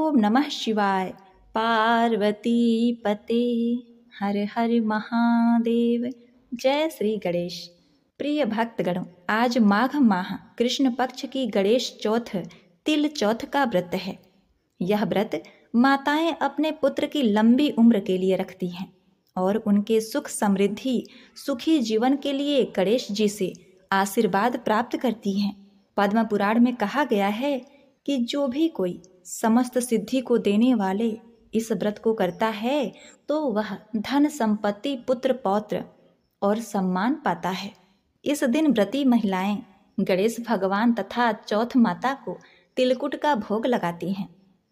ओम नमः शिवाय। पार्वती पते हर हर महादेव। जय श्री गणेश। प्रिय भक्तगणों, आज माघ माह कृष्ण पक्ष की गणेश चौथ तिल चौथ का व्रत है। यह व्रत माताएं अपने पुत्र की लंबी उम्र के लिए रखती हैं और उनके सुख समृद्धि सुखी जीवन के लिए गणेश जी से आशीर्वाद प्राप्त करती हैं। पद्म पुराण में कहा गया है कि जो भी कोई समस्त सिद्धि को देने वाले इस व्रत को करता है तो वह धन संपत्ति पुत्र पौत्र और सम्मान पाता है। इस दिन व्रती महिलाएं गणेश भगवान तथा चौथ माता को तिलकुट का भोग लगाती हैं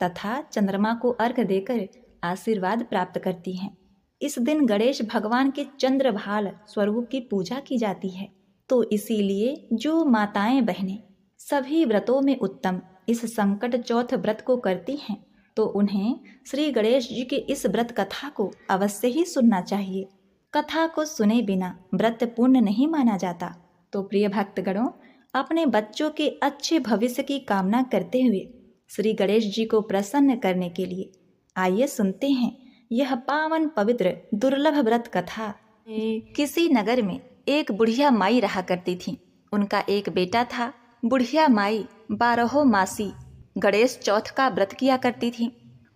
तथा चंद्रमा को अर्घ्य देकर आशीर्वाद प्राप्त करती हैं। इस दिन गणेश भगवान के चंद्रभाल स्वरूप की पूजा की जाती है। तो इसीलिए जो माताएं बहनें सभी व्रतों में उत्तम इस संकट चौथ व्रत को करती हैं तो उन्हें श्री गणेश जी के इस व्रत कथा को अवश्य ही सुनना चाहिए। कथा को सुने बिना व्रत पूर्ण नहीं माना जाता। तो प्रिय भक्तगणों, अपने बच्चों के अच्छे भविष्य की कामना करते हुए श्री गणेश जी को प्रसन्न करने के लिए आइए सुनते हैं यह पावन पवित्र दुर्लभ व्रत कथा। किसी नगर में एक बुढ़िया माई रहा करती थी। उनका एक बेटा था। बुढ़िया माई 12 मासी गणेश चौथ का व्रत किया करती थी।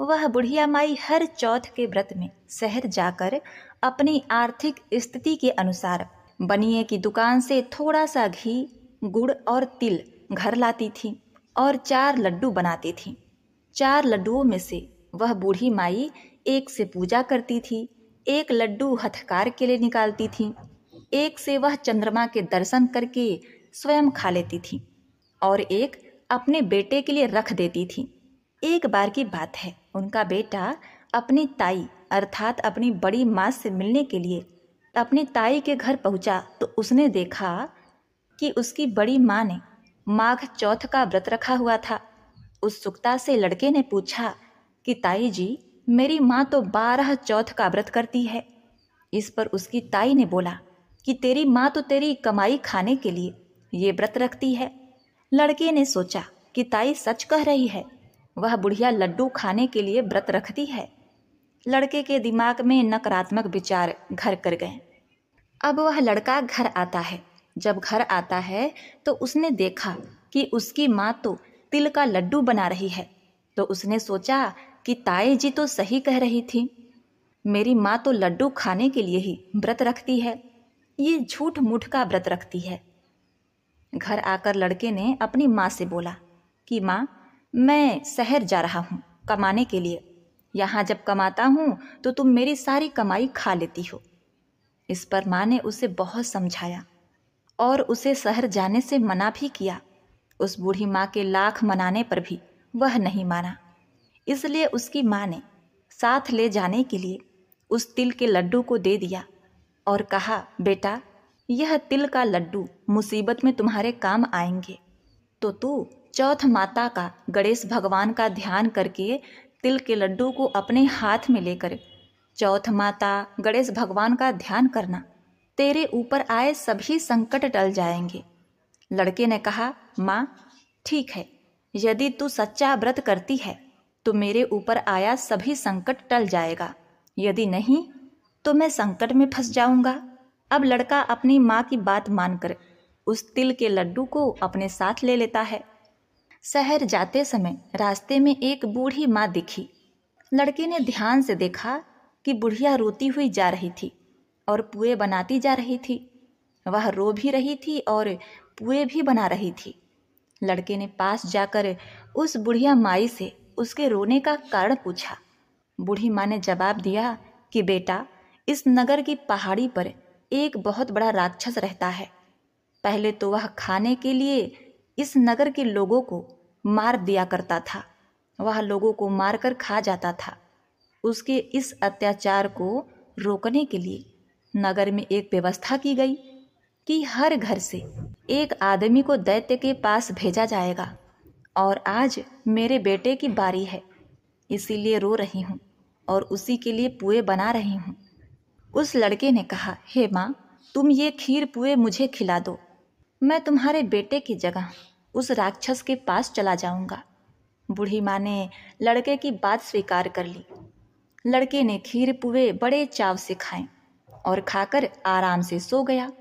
वह बुढ़िया माई हर चौथ के व्रत में शहर जाकर अपनी आर्थिक स्थिति के अनुसार बनिए की दुकान से थोड़ा सा घी गुड़ और तिल घर लाती थी और 4 लड्डू बनाती थी। 4 लड्डुओं में से वह बूढ़ी माई एक से पूजा करती थी, एक लड्डू हथकार के लिए निकालती थी, एक से वह चंद्रमा के दर्शन करके स्वयं खा लेती थी और एक अपने बेटे के लिए रख देती थी। एक बार की बात है, उनका बेटा अपनी ताई अर्थात अपनी बड़ी माँ से मिलने के लिए अपनी ताई के घर पहुंचा तो उसने देखा कि उसकी बड़ी माँ ने माघ चौथ का व्रत रखा हुआ था। उत्सुकता से लड़के ने पूछा कि ताई जी, मेरी माँ तो 12 चौथ का व्रत करती है। इस पर उसकी ताई ने बोला कि तेरी माँ तो तेरी कमाई खाने के लिए ये व्रत रखती है। लड़के ने सोचा कि ताई सच कह रही है, वह बुढ़िया लड्डू खाने के लिए व्रत रखती है। लड़के के दिमाग में नकारात्मक विचार घर कर गए। अब वह लड़का घर आता है। जब घर आता है तो उसने देखा कि उसकी माँ तो तिल का लड्डू बना रही है। तो उसने सोचा कि ताई जी तो सही कह रही थी, मेरी माँ तो लड्डू खाने के लिए ही व्रत रखती है, ये झूठ मूठ का व्रत रखती है। घर आकर लड़के ने अपनी माँ से बोला कि माँ, मैं शहर जा रहा हूँ कमाने के लिए। यहाँ जब कमाता हूँ तो तुम मेरी सारी कमाई खा लेती हो। इस पर माँ ने उसे बहुत समझाया और उसे शहर जाने से मना भी किया। उस बूढ़ी माँ के लाख मनाने पर भी वह नहीं माना। इसलिए उसकी माँ ने साथ ले जाने के लिए उस तिल के लड्डू को दे दिया और कहा, बेटा, यह तिल का लड्डू मुसीबत में तुम्हारे काम आएंगे। तो तू चौथ माता का गणेश भगवान का ध्यान करके तिल के लड्डू को अपने हाथ में लेकर चौथ माता गणेश भगवान का ध्यान करना, तेरे ऊपर आए सभी संकट टल जाएंगे। लड़के ने कहा, माँ ठीक है, यदि तू सच्चा व्रत करती है तो मेरे ऊपर आया सभी संकट टल जाएगा, यदि नहीं तो मैं संकट में फंस जाऊंगा। अब लड़का अपनी माँ की बात मानकर उस तिल के लड्डू को अपने साथ ले लेता है। शहर जाते समय रास्ते में एक बूढ़ी माँ दिखी। लड़के ने ध्यान से देखा कि बुढ़िया रोती हुई जा रही थी और पुए बनाती जा रही थी। वह रो भी रही थी और पुए भी बना रही थी। लड़के ने पास जाकर उस बुढ़िया माई से उसके रोने का कारण पूछा। बूढ़ी माँ ने जवाब दिया कि बेटा, इस नगर की पहाड़ी पर एक बहुत बड़ा राक्षस रहता है। पहले तो वह खाने के लिए इस नगर के लोगों को मार दिया करता था। वह लोगों को मारकर खा जाता था। उसके इस अत्याचार को रोकने के लिए नगर में एक व्यवस्था की गई कि हर घर से एक आदमी को दैत्य के पास भेजा जाएगा और आज मेरे बेटे की बारी है, इसीलिए रो रही हूँ और उसी के लिए पुए बना रही हूँ। उस लड़के ने कहा, हे माँ, तुम ये खीर पुए मुझे खिला दो, मैं तुम्हारे बेटे की जगह उस राक्षस के पास चला जाऊंगा। बूढ़ी माँ ने लड़के की बात स्वीकार कर ली। लड़के ने खीर पुए बड़े चाव से खाए और खाकर आराम से सो गया।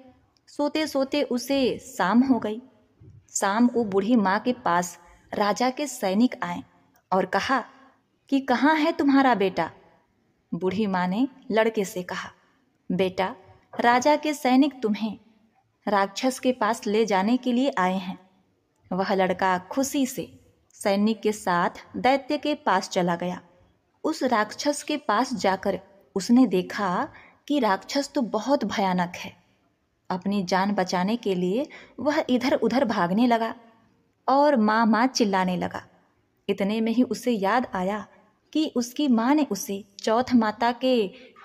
सोते सोते उसे शाम हो गई। शाम को बूढ़ी माँ के पास राजा के सैनिक आए और कहा कि कहाँ है तुम्हारा बेटा। बूढ़ी माँ ने लड़के से कहा, बेटा, राजा के सैनिक तुम्हें राक्षस के पास ले जाने के लिए आए हैं। वह लड़का खुशी से सैनिक के साथ दैत्य के पास चला गया। उस राक्षस के पास जाकर उसने देखा कि राक्षस तो बहुत भयानक है। अपनी जान बचाने के लिए वह इधर उधर भागने लगा और माँ माँ चिल्लाने लगा। इतने में ही उसे याद आया कि उसकी माँ ने उसे चौथ माता के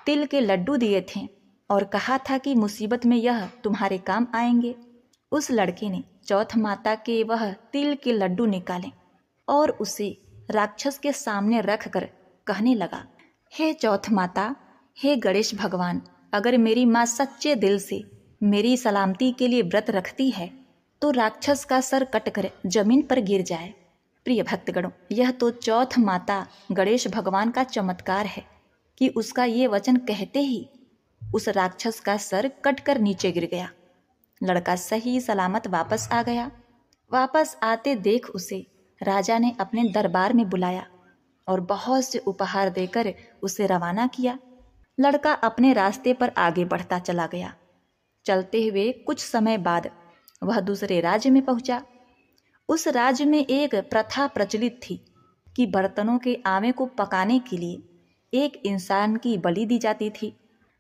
तिल के लड्डू दिए थे और कहा था कि मुसीबत में यह तुम्हारे काम आएंगे। उस लड़के ने चौथ माता के वह तिल के लड्डू निकाले और उसे राक्षस के सामने रख कर कहने लगा, हे चौथ माता, हे गणेश भगवान, अगर मेरी माँ सच्चे दिल से मेरी सलामती के लिए व्रत रखती है तो राक्षस का सर कटकर जमीन पर गिर जाए। प्रिय भक्तगणों, यह तो चौथ माता गणेश भगवान का चमत्कार है कि उसका ये वचन कहते ही उस राक्षस का सर कटकर नीचे गिर गया। लड़का सही सलामत वापस आ गया। वापस आते देख उसे राजा ने अपने दरबार में बुलाया और बहुत से उपहार देकर उसे रवाना किया। लड़का अपने रास्ते पर आगे बढ़ता चला गया। चलते हुए कुछ समय बाद वह दूसरे राज्य में पहुंचा। उस राज्य में एक प्रथा प्रचलित थी कि बर्तनों के आवे को पकाने के लिए एक इंसान की बलि दी जाती थी।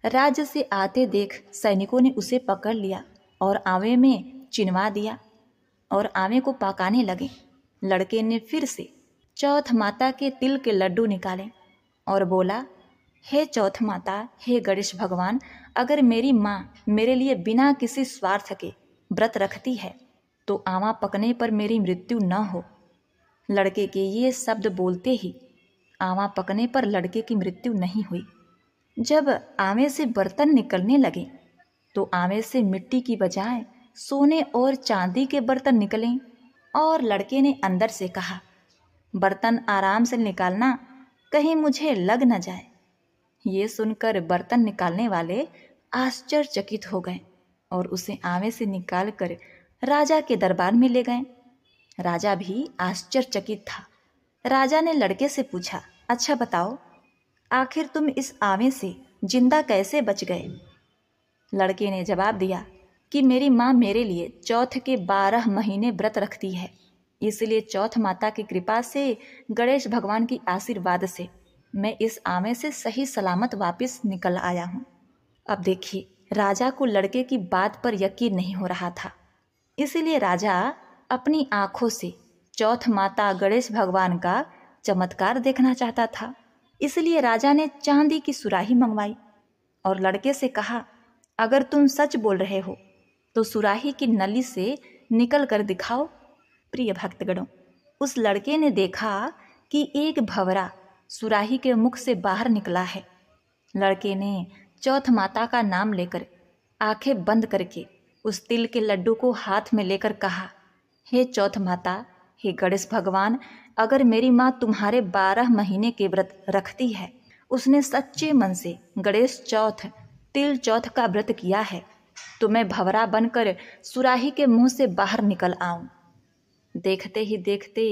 राज्य से आते देख सैनिकों ने उसे पकड़ लिया और आवे में चिनवा दिया और आवे को पकाने लगे। लड़के ने फिर से चौथ माता के तिल के लड्डू निकाले और बोला, हे चौथ माता, हे गणेश भगवान, अगर मेरी माँ मेरे लिए बिना किसी स्वार्थ के व्रत रखती है तो आवा पकने पर मेरी मृत्यु न हो। लड़के के ये शब्द बोलते ही आवा पकने पर लड़के की मृत्यु नहीं हुई। जब आवे से बर्तन निकलने लगे तो आवे से मिट्टी की बजाय सोने और चांदी के बर्तन निकले और लड़के ने अंदर से कहा, बर्तन आराम से निकालना, कहीं मुझे लग न जाए। ये सुनकर बर्तन निकालने वाले आश्चर्यचकित हो गए और उसे आवे से निकालकर राजा के दरबार में ले गए। राजा भी आश्चर्यचकित था। राजा ने लड़के से पूछा, अच्छा बताओ, आखिर तुम इस आवे से जिंदा कैसे बच गए? लड़के ने जवाब दिया कि मेरी माँ मेरे लिए चौथ के 12 महीने व्रत रखती है, इसलिए चौथ माता की कृपा से, गणेश भगवान की आशीर्वाद से मैं इस आवे से सही सलामत वापस निकल आया हूँ। अब देखिए, राजा को लड़के की बात पर यकीन नहीं हो रहा था, इसीलिए राजा अपनी आंखों से चौथ माता गणेश भगवान का चमत्कार देखना चाहता था। इसलिए राजा ने चांदी की सुराही मंगवाई और लड़के से कहा, अगर तुम सच बोल रहे हो तो सुराही की नली से निकल कर दिखाओ। प्रिय भक्तगणों, उस लड़के ने देखा कि एक भंवरा सुराही के मुख से बाहर निकला है। लड़के ने चौथ माता का नाम लेकर आंखें बंद करके उस तिल के लड्डू को हाथ में लेकर कहा, हे चौथ माता, हे गणेश भगवान, अगर मेरी माँ तुम्हारे 12 महीने के व्रत रखती है, उसने सच्चे मन से गणेश चौथ तिल चौथ का व्रत किया है, तो मैं भंवरा बनकर सुराही के मुंह से बाहर निकल आऊं। देखते ही देखते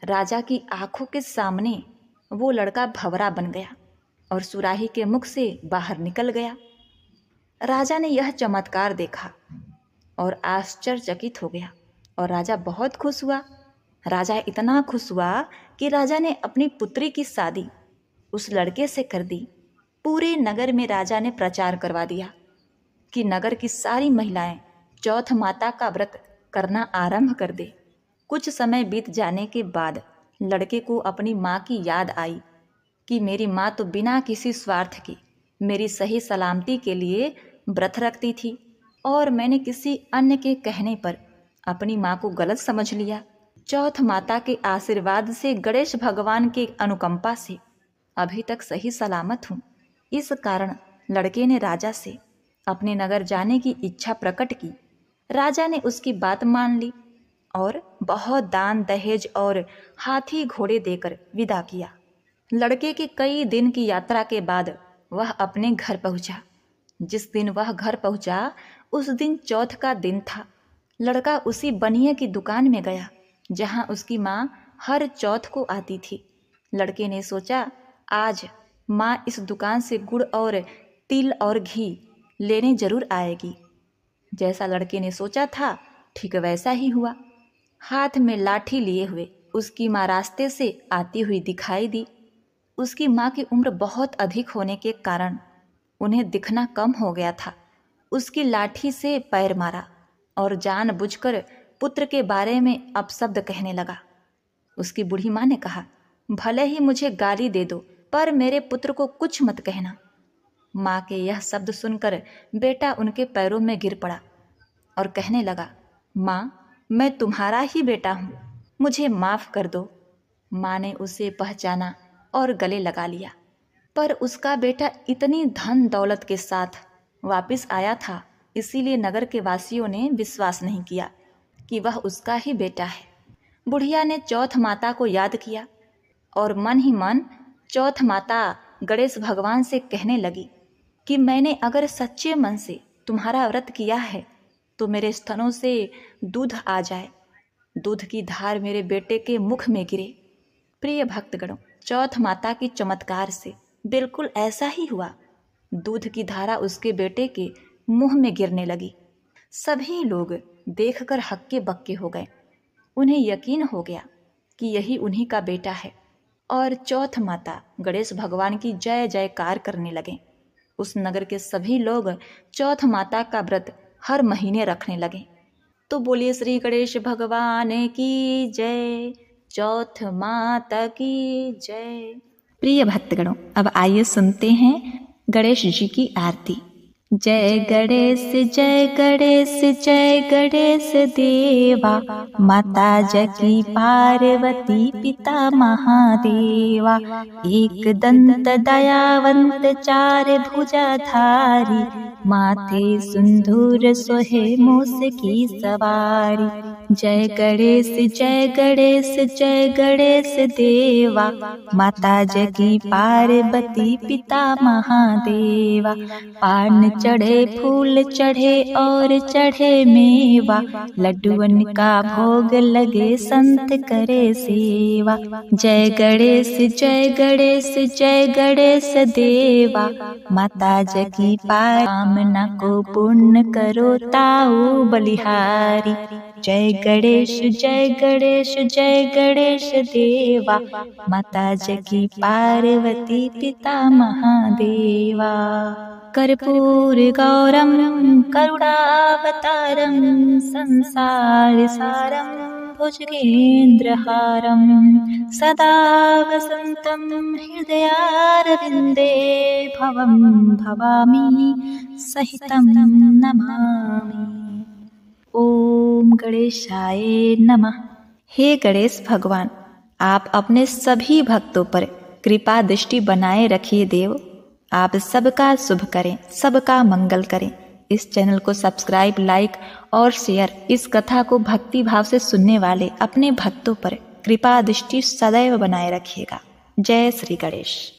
राजा की आंखों के सामने वो लड़का भंवरा बन गया और सुराही के मुख से बाहर निकल गया। राजा ने यह चमत्कार देखा और आश्चर्यचकित हो गया और राजा बहुत खुश हुआ। राजा इतना खुश हुआ कि राजा ने अपनी पुत्री की शादी उस लड़के से कर दी। पूरे नगर में राजा ने प्रचार करवा दिया कि नगर की सारी महिलाएं चौथ माता का व्रत करना आरंभ कर दे। कुछ समय बीत जाने के बाद लड़के को अपनी माँ की याद आई कि मेरी माँ तो बिना किसी स्वार्थ के मेरी सही सलामती के लिए व्रत रखती थी और मैंने किसी अन्य के कहने पर अपनी माँ को गलत समझ लिया। चौथ माता के आशीर्वाद से, गणेश भगवान के अनुकंपा से अभी तक सही सलामत हूँ। इस कारण लड़के ने राजा से अपने नगर जाने की इच्छा प्रकट की। राजा ने उसकी बात मान ली और बहुत दान दहेज और हाथी घोड़े देकर विदा किया। लड़के की कई दिन की यात्रा के बाद वह अपने घर पहुंचा। जिस दिन वह घर पहुंचा उस दिन चौथ का दिन था। लड़का उसी बनिए की दुकान में गया जहां उसकी माँ हर चौथ को आती थी। लड़के ने सोचा आज माँ इस दुकान से गुड़ और तिल और घी लेने जरूर आएगी। जैसा लड़के ने सोचा था ठीक वैसा ही हुआ। हाथ में लाठी लिए हुए उसकी माँ रास्ते से आती हुई दिखाई दी। उसकी माँ की उम्र बहुत अधिक होने के कारण उन्हें दिखना कम हो गया था। उसकी लाठी से पैर मारा और जानबूझकर पुत्र के बारे में अपशब्द कहने लगा। उसकी बूढ़ी माँ ने कहा, भले ही मुझे गाली दे दो पर मेरे पुत्र को कुछ मत कहना। माँ के यह शब्द सुनकर बेटा उनके पैरों में गिर पड़ा और कहने लगा, माँ मैं तुम्हारा ही बेटा हूँ, मुझे माफ़ कर दो। माँ ने उसे पहचाना और गले लगा लिया। पर उसका बेटा इतनी धन दौलत के साथ वापस आया था, इसीलिए नगर के वासियों ने विश्वास नहीं किया कि वह उसका ही बेटा है। बुढ़िया ने चौथ माता को याद किया और मन ही मन चौथ माता गणेश भगवान से कहने लगी कि मैंने अगर सच्चे मन से तुम्हारा व्रत किया है तो मेरे स्तनों से दूध आ जाए, दूध की धार मेरे बेटे के मुख में गिरे। प्रिय भक्तगणों, चौथ माता की चमत्कार से बिल्कुल ऐसा ही हुआ। दूध की धारा उसके बेटे के मुंह में गिरने लगी। सभी लोग देखकर हक्के बक्के हो गए। उन्हें यकीन हो गया कि यही उन्हीं का बेटा है और चौथ माता गणेश भगवान की जय जयकार करने लगे। उस नगर के सभी लोग चौथ माता का व्रत हर महीने रखने लगे। तो बोलिए श्री गणेश भगवान की जय, चौथ माता की जय। प्रिय भक्तगणों, अब आइए सुनते हैं गणेश जी की आरती। जय गणेश जय गणेश जय गणेश देवा, माता जकी पार्वती पिता महादेवा। एक दंत दयावंत चार भुजाधारी, माथे सिंदूर सोहे मूस की सवारी। जय गणेश जय गणेश जय गणेश देवा, माता जकी पार्वती पिता महादेवा। पान चढ़े फूल चढ़े और चढ़े मेवा, लड्डुअन का भोग लगे संत करे सेवा। जय गणेश जय गणेश जय गणेश देवा, माता जकी कामना को पूर्ण करो ताऊ बलिहारी। जय गणेश जय गणेश जय गणेश देवा, माता जकी पार्वती पिता महादेवा। कर्पूर गौरम करुणावतारम, संसार सारम भुजगेन्द्रहारम। सदा वसन्तं हृदयारविन्दे, भवं भवामि सहितं नमामि। ओम गणेशाय नमः। हे गणेश भगवान, आप अपने सभी भक्तों पर कृपा दृष्टि बनाए रखिए देव। आप सबका शुभ करें, सबका मंगल करें। इस चैनल को सब्सक्राइब, लाइक और शेयर। इस कथा को भक्ति भाव से सुनने वाले अपने भक्तों पर कृपा दृष्टि सदैव बनाए रखिएगा। जय श्री गणेश।